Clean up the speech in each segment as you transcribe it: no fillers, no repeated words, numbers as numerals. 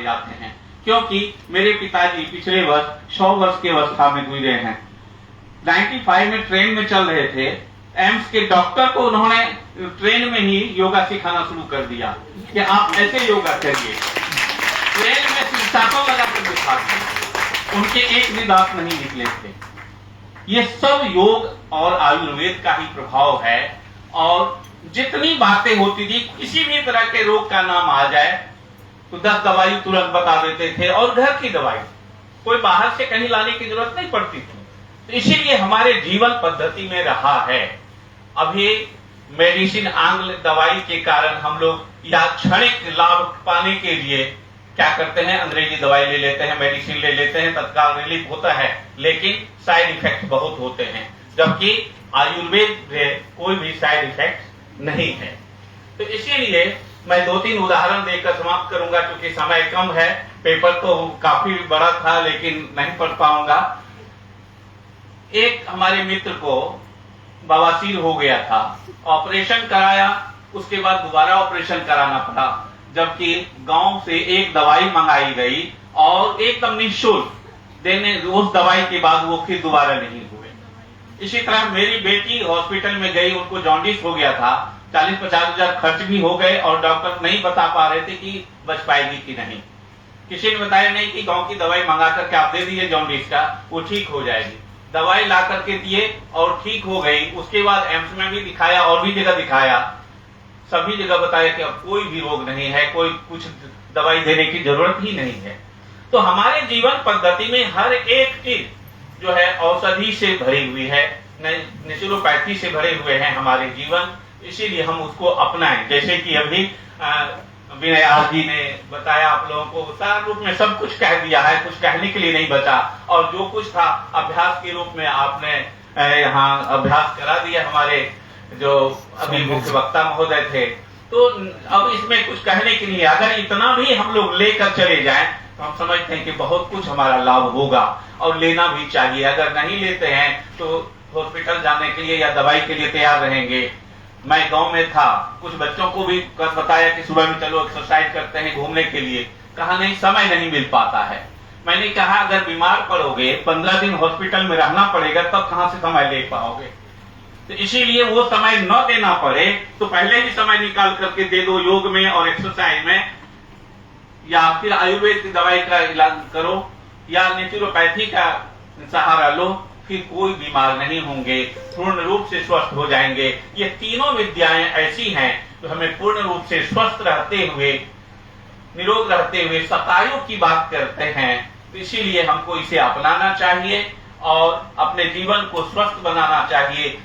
जाते हैं, क्योंकि मेरे पिताजी पिछले वर्ष 100 वर्ष की अवस्था में गुजरे हैं। 95 में ट्रेन में चल रहे थे, एम्स के डॉक्टर को उन्होंने ट्रेन में ही योगा सिखाना शुरू कर दिया कि आप ऐसे योगा करिए। ट्रेन में शीर्षकों लगाकर दिखाते, उनके एक भी दांत नहीं निकले थे। ये सब योग और आयुर्वेद का ही प्रभाव है। और जितनी बातें होती थी, किसी भी तरह के रोग का नाम आ जाए तो 10 दवाई तुरंत बता देते थे, और घर की दवाई, कोई बाहर से कहीं लाने की जरूरत नहीं पड़ती थी। तो इसीलिए हमारे जीवन पद्धति में रहा है। अभी मेडिसिन आंग्ल दवाई के कारण हम लोग या क्षणिक लाभ पाने के लिए क्या करते हैं, अंग्रेजी दवाई ले लेते हैं, मेडिसिन ले लेते हैं, तत्काल रिलीफ होता है, लेकिन साइड इफेक्ट बहुत होते हैं। जबकि आयुर्वेद में कोई भी साइड इफेक्ट नहीं है। तो इसीलिए मैं 2-3 उदाहरण देकर समाप्त करूंगा, क्योंकि समय कम है। पेपर तो काफी बड़ा था, लेकिन नहीं पढ़ पाऊंगा। एक हमारे मित्र को बवासीर हो गया था, ऑपरेशन कराया, उसके बाद दोबारा ऑपरेशन कराना पड़ा, जबकि गांव से एक दवाई मंगाई गई और एकदम निःशुल्क देने, उस दवाई के बाद वो फिर दोबारा नहीं हुए। इसी तरह मेरी बेटी हॉस्पिटल में गई, उनको जॉन्डिस हो गया था, 40-50 हजार खर्च भी हो गए, और डॉक्टर नहीं बता पा रहे थे कि बच पाएगी कि नहीं। किसी ने बताया नहीं कि गांव की दवाई मंगा करके आप दे दीजिए जॉन्डिस का, वो ठीक हो जाएगी। दवाई ला करके दिए और ठीक हो गई। उसके बाद एम्स में भी दिखाया और भी जगह दिखाया, सभी जगह बताया कि अब कोई भी रोग नहीं है, कोई कुछ दवाई देने की जरूरत ही नहीं है। तो हमारे जीवन पद्धति में हर एक चीज जो है औषधि से भरी हुई है, नेचुरोपैथी से भरे हुए हैं हमारे जीवन। इसीलिए हम उसको अपनाएं। जैसे कि अभी विनय आज जी ने बताया, आप लोगों को सार रूप में सब कुछ कह दिया है, कुछ कहने के लिए नहीं बचा, और जो कुछ था अभ्यास के रूप में आपने यहाँ अभ्यास करा दिया हमारे जो अभी मुख्य वक्ता महोदय थे। तो अब इसमें कुछ कहने के लिए, अगर इतना भी हम लोग लेकर चले जाएं तो हम समझते हैं कि बहुत कुछ हमारा लाभ होगा, और लेना भी चाहिए। अगर नहीं लेते हैं तो हॉस्पिटल जाने के लिए या दवाई के लिए तैयार रहेंगे। मैं गांव में था, कुछ बच्चों को भी बताया कि सुबह में चलो एक्सरसाइज करते हैं घूमने के लिए, कहा नहीं, समय नहीं मिल पाता है। मैंने कहा अगर बीमार पड़ोगे, 15 दिन हॉस्पिटल में रहना पड़ेगा, तब कहां से समय ले पाओगे। तो इसीलिए वो समय न देना पड़े तो पहले ही समय निकाल करके दे दो योग में और एक्सरसाइज में, या फिर आयुर्वेद की दवाई का इलाज करो, या नेचुरोपैथी का सहारा लो, फिर कोई बीमार नहीं होंगे, पूर्ण रूप से स्वस्थ हो जाएंगे। ये तीनों विद्याएं ऐसी हैं जो हमें पूर्ण रूप से स्वस्थ रहते हुए, निरोग रहते हुए शतायु की बात करते हैं। तो इसीलिए हमको इसे अपनाना चाहिए और अपने जीवन को स्वस्थ बनाना चाहिए।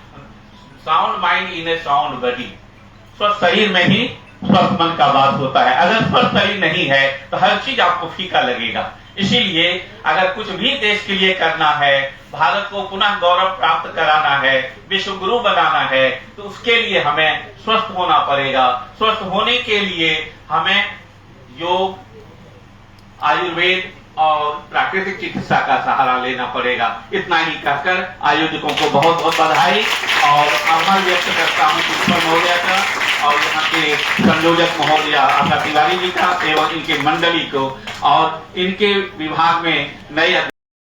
Sound mind in A sound body, स्वस्थ शरीर में ही स्वस्थ मन का वास होता है। अगर स्वस्थ शरीर नहीं है तो हर चीज आपको फीका लगेगा। इसीलिए अगर कुछ भी देश के लिए करना है, भारत को पुनः गौरव प्राप्त कराना है, विश्व गुरु बनाना है, तो उसके लिए हमें स्वस्थ होना पड़ेगा। स्वस्थ होने के लिए हमें योग, आयुर्वेद और प्राकृतिक चिकित्सा का सहारा लेना पड़ेगा। इतना ही कहकर आयोजकों को बहुत बहुत बधाई और आभार व्यक्त करता हूँ प्रिंसिपल महोदया का, और यहाँ के संयोजक महोदया आशा तिवारी जी का, एवं इनके मंडली को, और इनके विभाग में नए